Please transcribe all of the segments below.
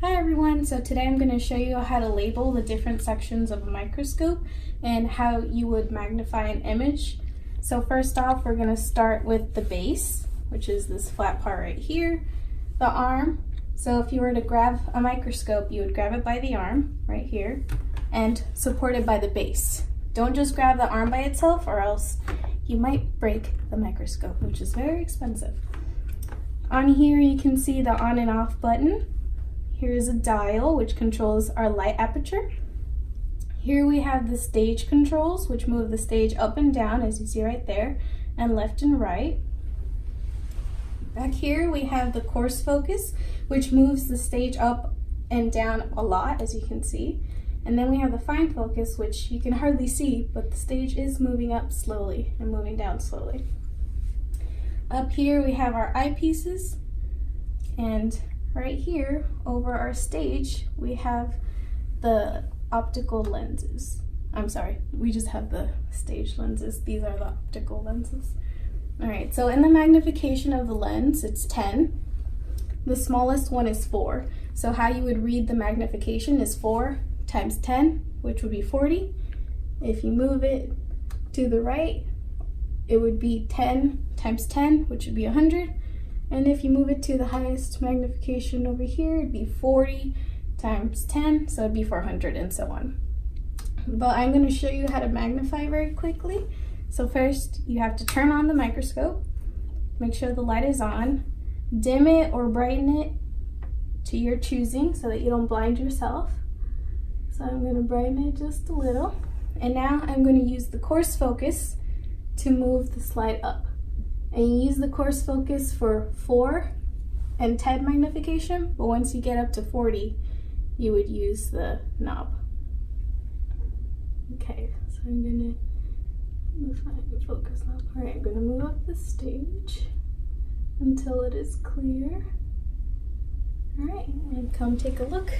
Hi everyone, so today I'm going to show you how to label the different sections of a microscope and how you would magnify an image. So first off, we're going to start with the base, which is this flat part right here, the arm. So if you were to grab a microscope, you would grab it by the arm right here and support it by the base. Don't just grab the arm by itself or else you might break the microscope, which is very expensive. On here you can see the on and off button. Here is a dial which controls our light aperture. Here we have the stage controls which move the stage up and down, as you see right there, and left and right. Back here we have the coarse focus, which moves the stage up and down a lot, as you can see. And then we have the fine focus, which you can hardly see, but the stage is moving up slowly and moving down slowly. Up here we have our eyepieces, and right here over our stage we have the optical lenses. I'm sorry, we just have the stage lenses. These are the optical lenses. Alright, so in the magnification of the lens, it's 10. The smallest one is 4. So how you would read the magnification is 4 times 10, which would be 40. If you move it to the right, it would be 10 times 10, which would be 100. And if you move it to the highest magnification over here, it'd be 40 times 10, so it'd be 400 and so on. But I'm going to show you how to magnify very quickly. So first, you have to turn on the microscope, make sure the light is on, dim it or brighten it to your choosing so that you don't blind yourself. So I'm going to brighten it just a little. And now I'm going to use the coarse focus to move the slide up. And you use the coarse focus for 4 and 10 magnification, but once you get up to 40, you would use the knob. Okay, so I'm gonna find the focus knob. All right, I'm gonna move up the stage until it is clear. All right, and come take a look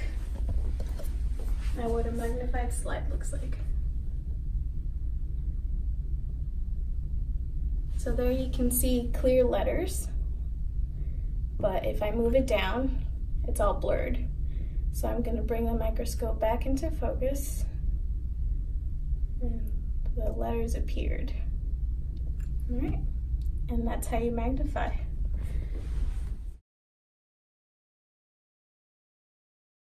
at what a magnified slide looks like. So there you can see clear letters, but if I move it down, it's all blurred. So I'm going to bring the microscope back into focus, and the letters appeared. All right, and that's how you magnify.